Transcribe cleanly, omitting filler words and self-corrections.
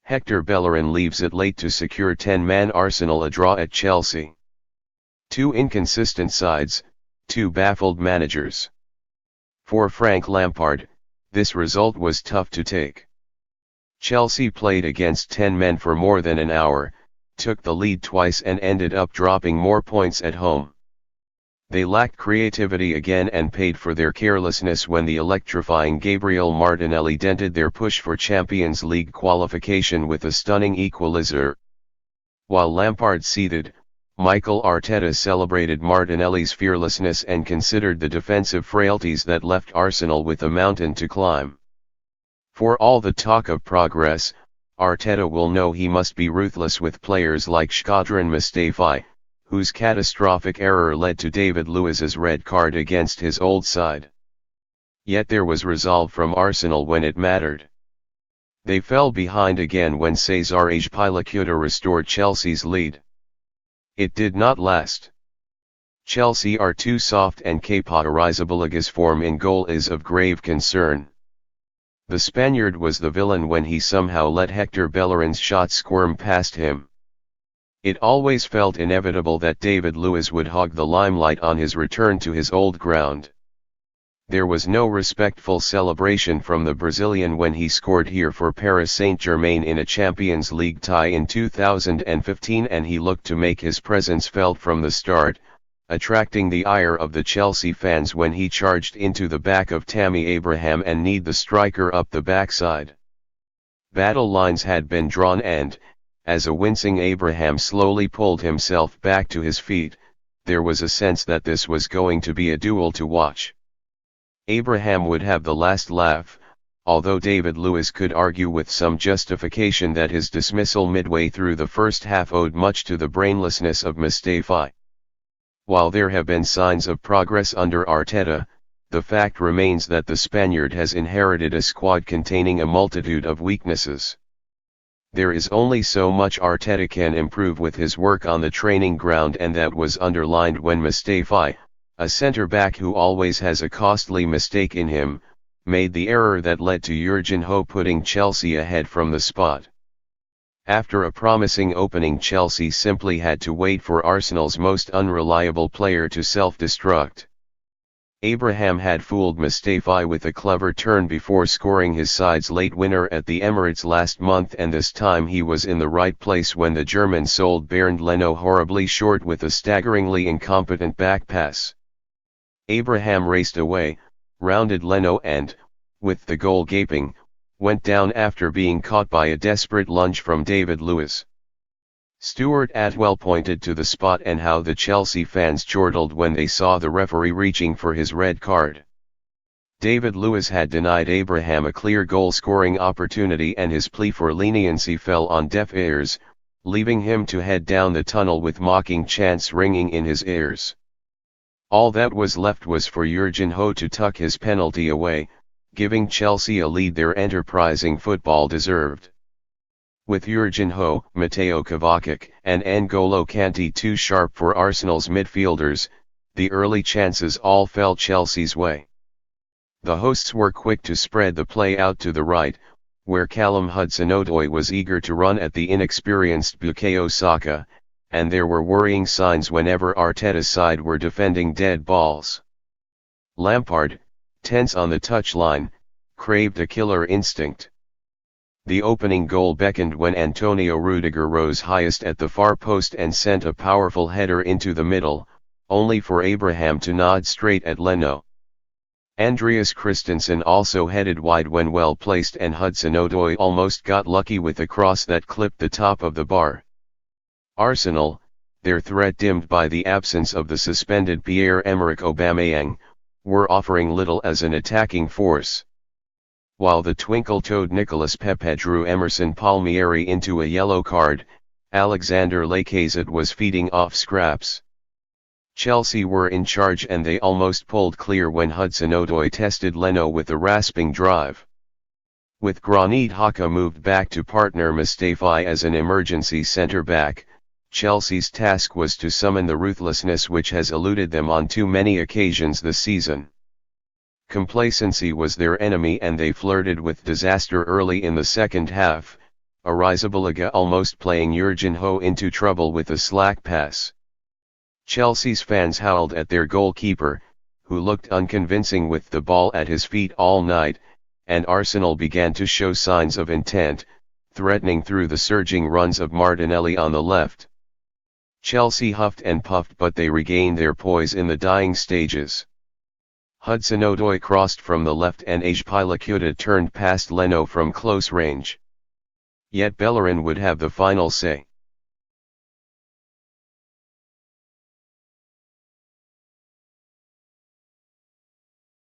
Héctor Bellerín leaves it late to secure 10-man Arsenal a draw at Chelsea. Two inconsistent sides, two baffled managers. For Frank Lampard, this result was tough to take. Chelsea played against 10 men for more than an hour, took the lead twice and ended up dropping more points at home. They lacked creativity again and paid for their carelessness when the electrifying Gabriel Martinelli dented their push for Champions League qualification with a stunning equaliser. While Lampard seethed, Mikel Arteta celebrated Martinelli's fearlessness and considered the defensive frailties that left Arsenal with a mountain to climb. For all the talk of progress, Arteta will know he must be ruthless with players like Shkodran Mustafi, whose catastrophic error led to David Luiz's red card against his old side. Yet there was resolve from Arsenal when it mattered. They fell behind again when Cesar Azpilicueta restored Chelsea's lead. It did not last. Chelsea are too soft and Kepa Arrizabalaga's form in goal is of grave concern. The Spaniard was the villain when he somehow let Héctor Bellerin's shot squirm past him. It always felt inevitable that David Luiz would hog the limelight on his return to his old ground. There was no respectful celebration from the Brazilian when he scored here for Paris Saint-Germain in a Champions League tie in 2015, and he looked to make his presence felt from the start, attracting the ire of the Chelsea fans when he charged into the back of Tammy Abraham and kneed the striker up the backside. Battle lines had been drawn and, as a wincing Abraham slowly pulled himself back to his feet, there was a sense that this was going to be a duel to watch. Abraham would have the last laugh, although David Luiz could argue with some justification that his dismissal midway through the first half owed much to the brainlessness of Mustafi. While there have been signs of progress under Arteta, the fact remains that the Spaniard has inherited a squad containing a multitude of weaknesses. There is only so much Arteta can improve with his work on the training ground, and that was underlined when Mustafi, a centre-back who always has a costly mistake in him, made the error that led to Jorginho putting Chelsea ahead from the spot. After a promising opening, Chelsea simply had to wait for Arsenal's most unreliable player to self-destruct. Abraham had fooled Mustafi with a clever turn before scoring his side's late winner at the Emirates last month, and this time he was in the right place when the German sold Bernd Leno horribly short with a staggeringly incompetent back pass. Abraham raced away, rounded Leno and, with the goal gaping, went down after being caught by a desperate lunge from David Luiz. Stuart Atwell pointed to the spot and how the Chelsea fans chortled when they saw the referee reaching for his red card. David Luiz had denied Abraham a clear goal-scoring opportunity, and his plea for leniency fell on deaf ears, leaving him to head down the tunnel with mocking chants ringing in his ears. All that was left was for Jorginho to tuck his penalty away, giving Chelsea a lead their enterprising football deserved. With Jorginho, Mateo Kovacic, and N'Golo Kante too sharp for Arsenal's midfielders, the early chances all fell Chelsea's way. The hosts were quick to spread the play out to the right, where Callum Hudson-Odoi was eager to run at the inexperienced Bukayo Saka, and there were worrying signs whenever Arteta's side were defending dead balls. Lampard, tense on the touchline, craved a killer instinct. The opening goal beckoned when Antonio Rudiger rose highest at the far post and sent a powerful header into the middle, only for Abraham to nod straight at Leno. Andreas Christensen also headed wide when well placed, and Hudson-Odoi almost got lucky with a cross that clipped the top of the bar. Arsenal, their threat dimmed by the absence of the suspended Pierre-Emerick Aubameyang, were offering little as an attacking force. While the twinkle-toed Nicolas Pepe drew Emerson Palmieri into a yellow card, Alexander Lacazette was feeding off scraps. Chelsea were in charge and they almost pulled clear when Hudson-Odoi tested Leno with a rasping drive. With Granit Xhaka moved back to partner Mustafi as an emergency centre-back, Chelsea's task was to summon the ruthlessness which has eluded them on too many occasions this season. Complacency was their enemy and they flirted with disaster early in the second half, Arrizabalaga almost playing Jurgenho into trouble with a slack pass. Chelsea's fans howled at their goalkeeper, who looked unconvincing with the ball at his feet all night, and Arsenal began to show signs of intent, threatening through the surging runs of Martinelli on the left. Chelsea huffed and puffed, but they regained their poise in the dying stages. Hudson-Odoi crossed from the left and Ajpilicueta turned past Leno from close range. Yet Bellerin would have the final say.